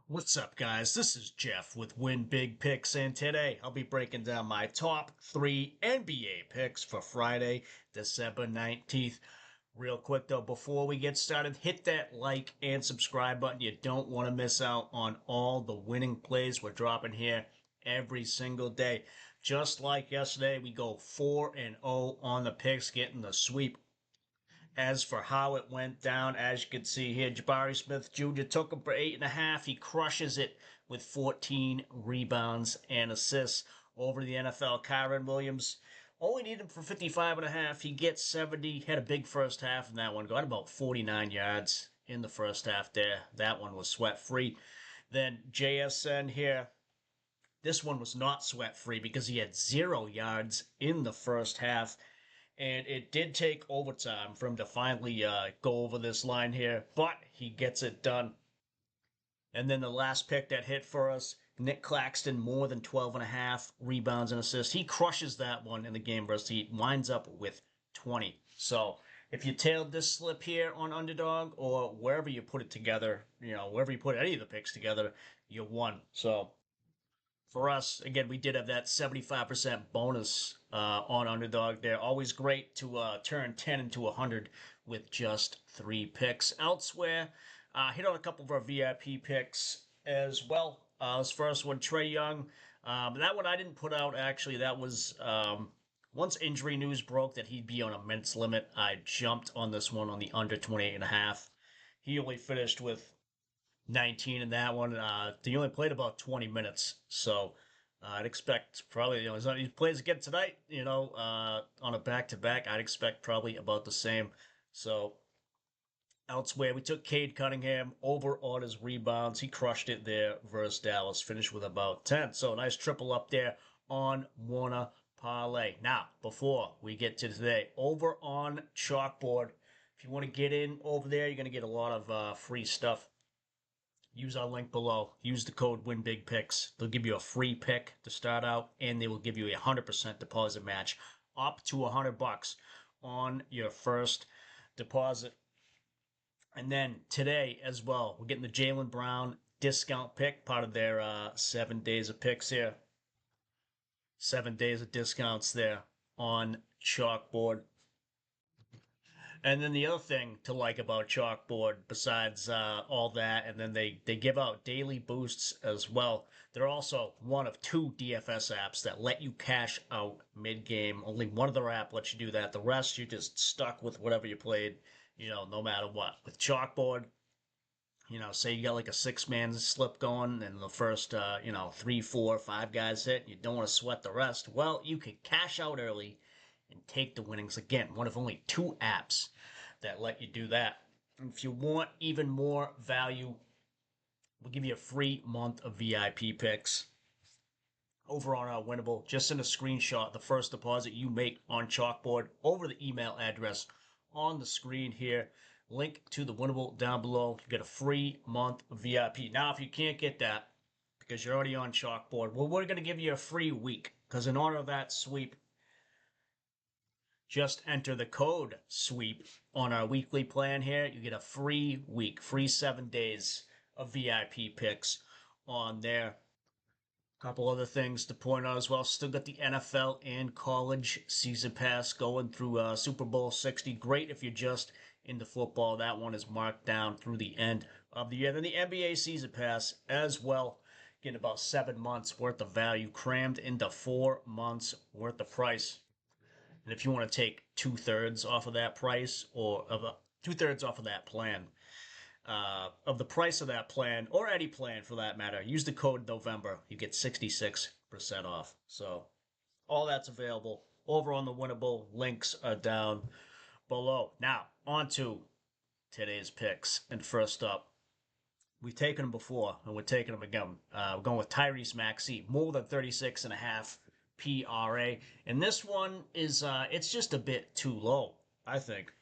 What's up, guys? This is Jeff with WinBigPicks, and today I'll be breaking down my top three NBA picks for Friday, December 19th. Real quick though, before we get started, hit that like and subscribe button. You don't want to miss out on all the winning plays we're dropping here every single day. Just like yesterday, we go 4-0 on the picks, getting the sweep. As for how it went down, as you can see here, Jabari Smith Jr. took him for 8.5. He crushes it with 14 rebounds and assists over the NFL. Kyron Williams only needed him for 55.5. He gets 70. Had a big first half in that one. Got about 49 yards in the first half there. That one was sweat free. Then JSN here. This one was not sweat free because he had 0 yards in the first half, and it did take overtime for him to finally go over this line here, but he gets it done. And then the last pick that hit for us, Nick Claxton, more than 12.5 rebounds and assists. He crushes that one in the game versus Heat, winds up with 20. So if you tailed this slip here on Underdog or wherever you put it together, wherever you put any of the picks together, you won. So for us, again, we did have that 75% bonus on Underdog there. Always great to turn 10 into 100 with just 3 picks. Elsewhere, hit on a couple of our VIP picks as well. This first one, Trey Young. That one I didn't put out, actually. That was once injury news broke that he'd be on a minutes limit. I jumped on this one on the under 28.5. He only finished with 19 in that one. He only played about 20 minutes, so I'd expect probably he plays again tonight. On a back-to-back, I'd expect probably about the same. So elsewhere, we took Cade Cunningham over on his rebounds. He crushed it there versus Dallas. Finished with about 10. So nice triple up there on Warner Parlay. Now, before we get to today, over on Chalkboard, if you want to get in over there, you're going to get a lot of free stuff. Use our link below. Use the code WINBIGPICKS. They'll give you a free pick to start out, and they will give you a 100% deposit match up to $100 on your first deposit. And then today as well, we're getting the Jaylen Brown discount pick, part of their 7 days of picks here. 7 days of discounts there on Chalkboard. And then the other thing to like about Chalkboard, besides all that, and then they give out daily boosts as well. They're also one of 2 DFS apps that let you cash out mid-game. Only one other app lets you do that. The rest, you're just stuck with whatever you played, no matter what. With Chalkboard, say you got like a 6-man slip going and the first, 3, 4, 5 guys hit, you don't want to sweat the rest. Well, you can cash out early and take the winnings. Again, one of only 2 apps that let you do that. And if you want even more value, we'll give you a free month of VIP picks over on our Winnable. Just send a screenshot the first deposit you make on Chalkboard over the email address on the screen here. Link to the Winnable down below. You get a free month of VIP. Now, if you can't get that because you're already on Chalkboard, well, we're going to give you a free week because in honor of that sweep, just enter the code SWEEP on our weekly plan here. You get a free week, free 7 days of VIP picks on there. A couple other things to point out as well. Still got the NFL and college season pass going through Super Bowl 60. Great if you're just into football. That one is marked down through the end of the year. Then the NBA season pass as well. Getting about 7 months worth of value crammed into 4 months worth of price. And if you want to take 2/3 off of that price, or of 2/3 off of that plan, of the price of that plan, or any plan for that matter, use the code November. You get 66% off. So all that's available over on the Winnable. Links are down below. Now, on to today's picks. And first up, we've taken them before, and we're taking them again. We're going with Tyrese Maxey, more than 36.5 PRA. And this one is, it's just a bit too low, I think.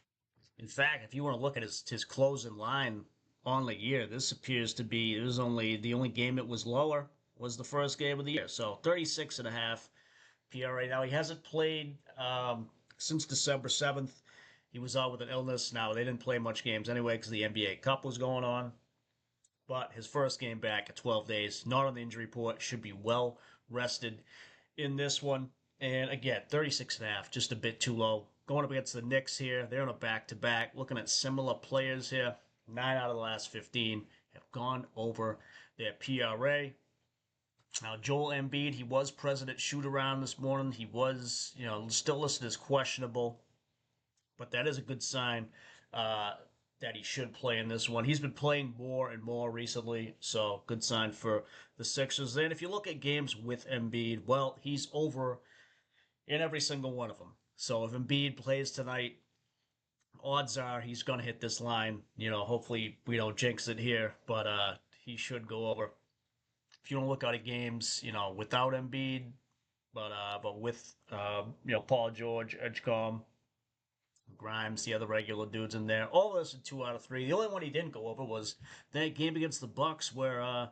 In fact, if you want to look at his closing line on the year, this appears to be, it was only, the only game it was lower was the first game of the year. So 36.5 PRA. Now, he hasn't played since December 7th. He was out with an illness. Now, they didn't play much games anyway because the NBA Cup was going on. but his first game back at 12 days, not on the injury report, should be well rested in this one. And again, 36.5, just a bit too low. Going up against the Knicks here, they're on a back-to-back. Looking at similar players here, 9 out of the last 15 have gone over their PRA. Now, Joel Embiid, he was President shoot-around this morning. He was, still listed as questionable, but that is a good sign that he should play in this one. He's been playing more and more recently, so good sign for the Sixers. Then, if you look at games with Embiid, well, he's over in every single one of them. So if Embiid plays tonight, odds are he's going to hit this line. Hopefully we don't jinx it here, but he should go over. If you don't look out at games, without Embiid, but with Paul George, Edgecombe, Grimes, the other regular dudes in there, all of this in 2 out of 3. The only one he didn't go over was that game against the Bucks where I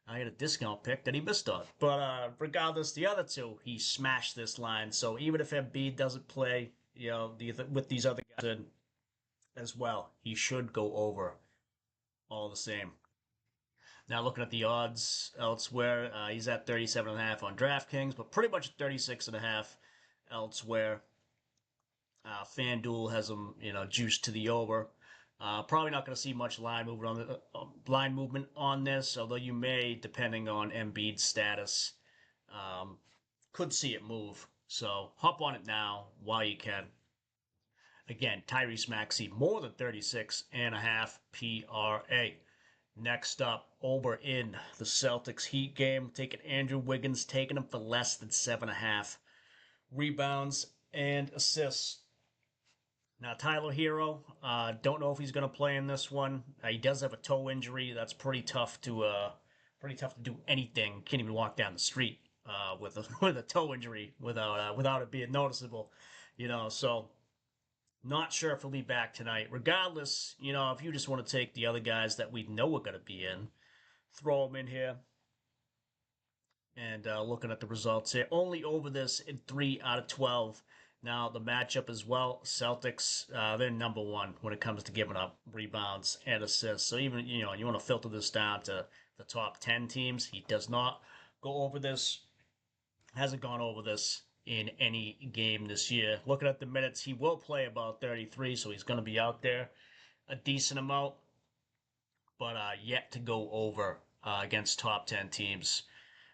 had a discount pick that he missed on. But regardless, the other two, he smashed this line. So even if Embiid doesn't play, with these other guys in as well, he should go over all the same. Now looking at the odds elsewhere, he's at 37.5 on DraftKings, but pretty much 36.5 elsewhere. FanDuel has him, juiced to the over. Probably not going to see much line movement on this, although you may, depending on Embiid's status, could see it move. So hop on it now while you can. Again, Tyrese Maxey, more than 36.5 PRA. Next up, over in the Celtics Heat game, taking Andrew Wiggins, taking him for less than 7.5 rebounds and assists. Now, Tyler Hero, don't know if he's going to play in this one. He does have a toe injury. That's pretty tough to do anything. Can't even walk down the street with a toe injury without it being noticeable. So not sure if he'll be back tonight. Regardless, if you just want to take the other guys that we know are going to be in, throw them in here. And looking at the results here, only over this in 3 out of 12. Now, the matchup as well, Celtics, they're number one when it comes to giving up rebounds and assists. So even, you want to filter this down to the top 10 teams. He does not go over this, hasn't gone over this in any game this year. Looking at the minutes, he will play about 33, so he's going to be out there a decent amount, but yet to go over against top 10 teams.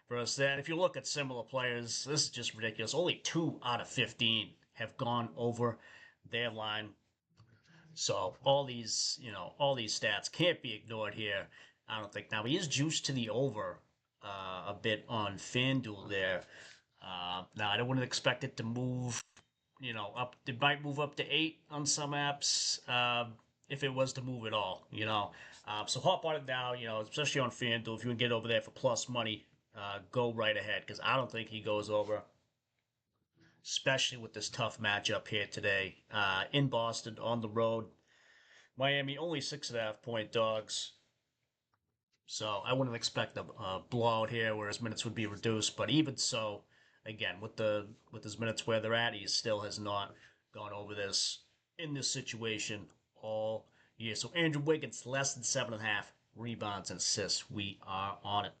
Versus that, if you look at similar players, this is just ridiculous. Only 2 out of 15 have gone over their line. So all these stats can't be ignored here. I don't think. Now, he is juiced to the over a bit on FanDuel there. Now, I wouldn't expect it to move, up. It might move up to 8 on some apps if it was to move at all, So hop on it now, especially on FanDuel. If you can get over there for plus money, go right ahead, because I don't think he goes over, especially with this tough matchup here today in Boston on the road. Miami only 6.5 point dogs, so I wouldn't expect a blowout here where his minutes would be reduced. But even so, again, with his minutes where they're at, he still has not gone over this in this situation all year. So Andrew Wiggins, less than 7.5 rebounds and assists. We are on it.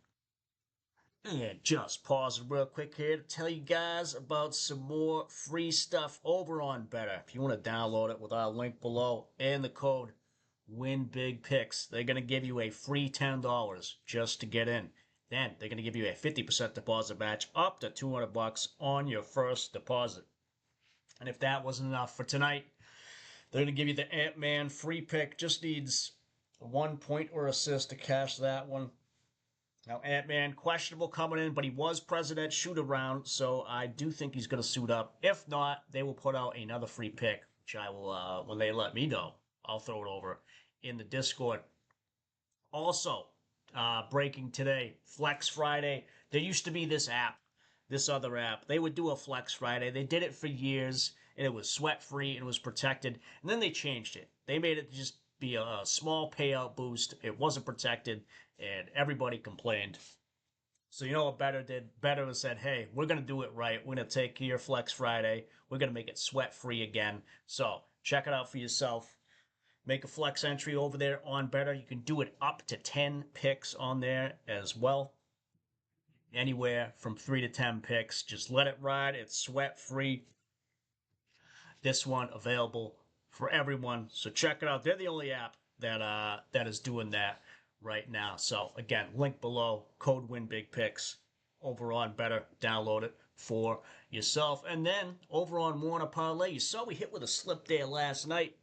And just pause real quick here to tell you guys about some more free stuff over on Betr. If you want to download it with our link below and the code WINBIGPICKS, they're going to give you a free $10 just to get in. Then they're going to give you a 50% deposit match up to $200 on your first deposit. And if that wasn't enough for tonight, they're going to give you the Ant-Man free pick. Just needs 1 point or assist to cash that one. Now, Ant-Man, questionable coming in, but he was president shoot-around, so I do think he's going to suit up. If not, they will put out another free pick, which I will, when they let me know, I'll throw it over in the Discord. Also, breaking today, Flex Friday. There used to be this other app. They would do a Flex Friday. They did it for years, and it was sweat-free, and it was protected, and then they changed it. They made it just be a small payout boost. It wasn't protected, and everybody complained. So you know what Betr did? Betr said, hey, we're going to do it right. We're going to take your Flex Friday. We're going to make it sweat-free again. So check it out for yourself. Make a flex entry over there on Betr. You can do it up to 10 picks on there as well. Anywhere from 3 to 10 picks. Just let it ride. It's sweat free. This one available for everyone. So check it out. They're the only app that is doing that right now. So again, link below, code WINBIGPICKS over on Betr. Download it for yourself. And then over on Warner Parlay, you saw we hit with a slip there last night.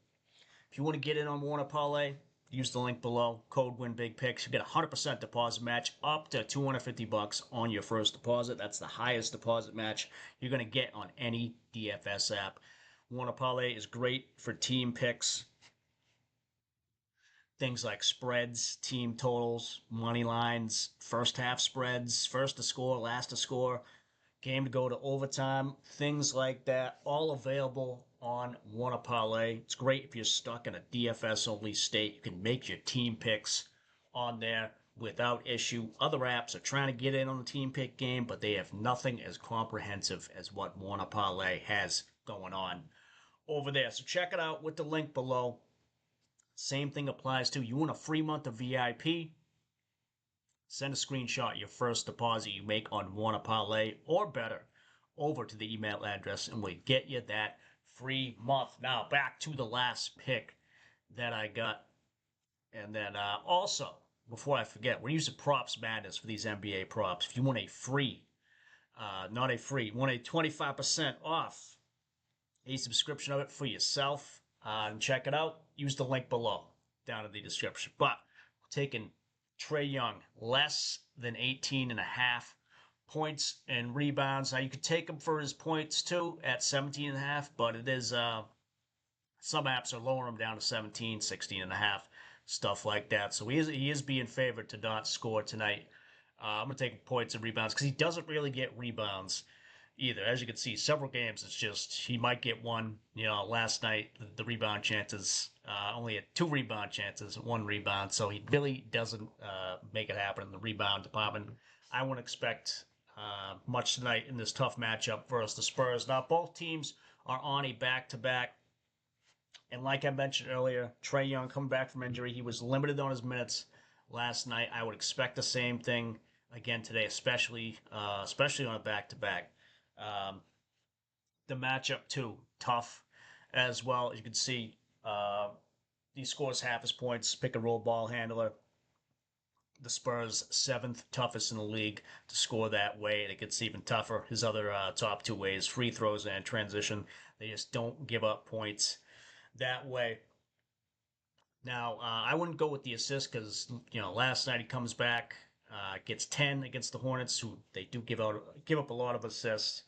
If you want to get in on Warner Parlay, use the link below, code WINBIGPICKS. You get a 100% deposit match up to $250 on your first deposit. That's the highest deposit match you're going to get on any DFS app. Warner Parlay is great for team picks. Things like spreads, team totals, money lines, first half spreads, first to score, last to score, game to go to overtime, things like that, all available on Warner Parlay. It's great if you're stuck in a DFS only state. You can make your team picks on there without issue. Other apps are trying to get in on the team pick game, but they have nothing as comprehensive as what Warner Parlay has going on over there. So check it out with the link below. Same thing applies to you want a free month of VIP. Send a screenshot of your first deposit you make on Warner Parlay or Betr over to the email address, and we'll get you that free month. Now back to the last pick that I got. And then also, before I forget, we're using Props Madness for these NBA props. If you want a free, not a free, you want a 25% off a subscription of it for yourself, and check it out, use the link below down in the description. But we're taking Trae Young, less than 18.5 points and rebounds. Now, you could take him for his points, too, at 17.5, but it is, some apps are lowering him down to 17, 16.5, stuff like that. So he is being favored to not score tonight. I'm going to take points and rebounds because he doesn't really get rebounds either. As you can see, several games, it's just he might get one. Last night, the rebound chances, only had 2 rebound chances, 1 rebound. So he really doesn't make it happen in the rebound department. I wouldn't expect much tonight in this tough matchup versus the Spurs. Now, both teams are on a back-to-back. And like I mentioned earlier, Trae Young coming back from injury. He was limited on his minutes last night. I would expect the same thing again today, especially on a back-to-back. The matchup, too, tough as well. As you can see, he scores half his points, pick-and-roll ball handler. The Spurs, 7th toughest in the league to score that way, and it gets even tougher. His other top 2 ways, free throws and transition. They just don't give up points that way. Now, I wouldn't go with the assist because, last night he comes back, gets 10 against the Hornets, who they do give up a lot of assists.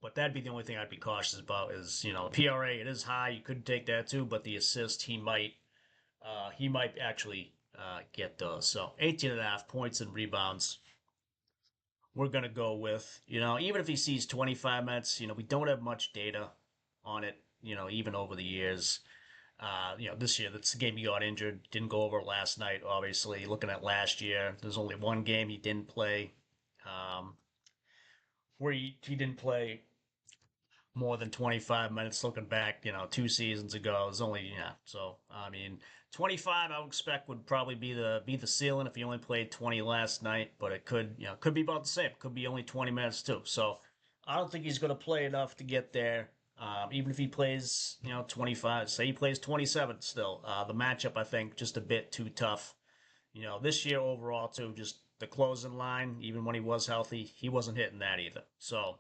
But that'd be the only thing I'd be cautious about is, PRA, it is high. You could take that too, but the assist, he might actually get those. So 18.5 points and rebounds. We're going to go with, even if he sees 25 minutes, we don't have much data on it, even over the years. This year, that's the game he got injured. Didn't go over last night, obviously. Looking at last year, there's only one game he didn't play. Where he didn't play more than 25 minutes. Looking back, 2 seasons ago, it was only, so, 25 I would expect would probably be the ceiling if he only played 20 last night, but it could be about the same. Could be only 20 minutes too. So I don't think he's going to play enough to get there. Even if he plays, 25, say he plays 27 still. The matchup, I think, just a bit too tough. This year overall too, just the closing line, even when he was healthy, he wasn't hitting that either. So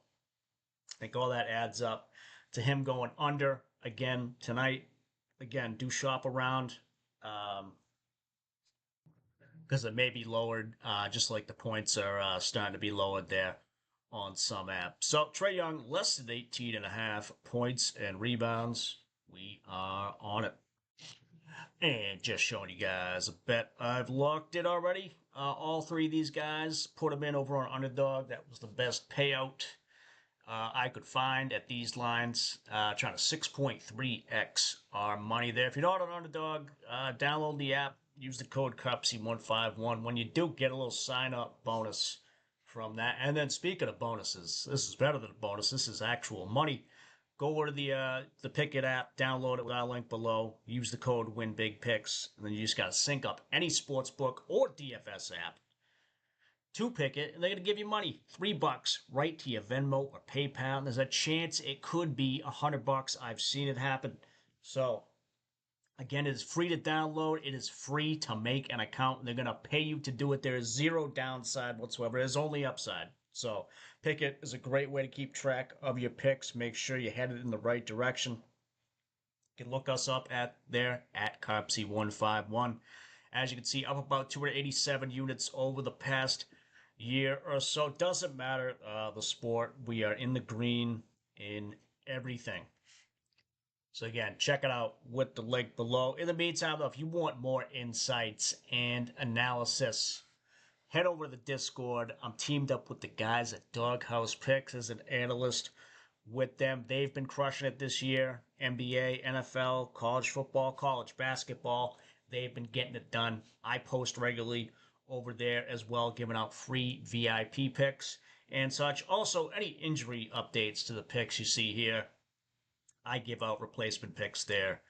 I think all that adds up to him going under again tonight. Again, do shop around because it may be lowered, just like the points are starting to be lowered there on some apps. So Trae Young, less than 18.5 points and rebounds. We are on it. And just showing you guys a bet I've locked it already. All 3 of these guys, put them in over on Underdog. That was the best payout I could find at these lines. Trying to 6.3x our money there. If you're not on Underdog, download the app. Use the code CUPSY151. When you do, get a little sign-up bonus from that. And then speaking of bonuses, this is better than a bonus. This is actual money go over to the Pickett app, download it with our link below, use the code WINBIGPICKS, and then you just gotta sync up any sportsbook or DFS app to Pickett, and they're gonna give you money, $3 right to your Venmo or PayPal. And there's a chance it could be $100. I've seen it happen. So again, it is free to download. It is free to make an account. They're gonna pay you to do it. There is zero downside whatsoever. There's only upside. So Pickett is a great way to keep track of your picks. Make sure you're headed in the right direction. You can look us up at Carpsy151. As you can see, up about 287 units over the past year or so. Doesn't matter the sport. We are in the green in everything. So again, check it out with the link below. In the meantime, though, if you want more insights and analysis, head over to the Discord. I'm teamed up with the guys at Doghouse Picks as an analyst with them. They've been crushing it this year. NBA, NFL, college football, college basketball. They've been getting it done. I post regularly over there as well, giving out free VIP picks and such. Also, any injury updates to the picks you see here, I give out replacement picks there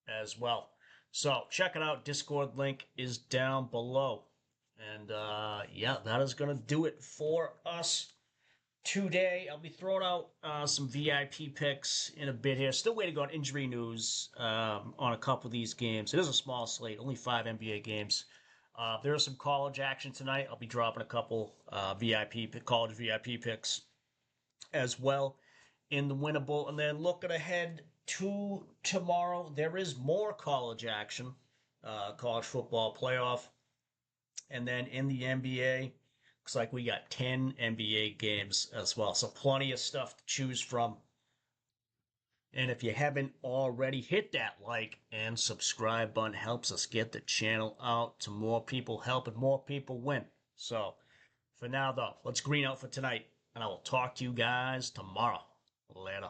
as well. So check it out. Discord link is down below. And yeah, that is going to do it for us today. I'll be throwing out some VIP picks in a bit here. Still waiting on injury news on a couple of these games. It is a small slate, only 5 NBA games. There is some college action tonight. I'll be dropping a couple college VIP picks as well in the winnable. And then looking ahead to tomorrow, there is more college action, college football playoff. And then in the NBA, looks like we got 10 NBA games as well. So plenty of stuff to choose from. And if you haven't already, hit that like and subscribe button. Helps us get the channel out to more people, helping more people win. So for now, though, let's green out for tonight. And I will talk to you guys tomorrow. Later.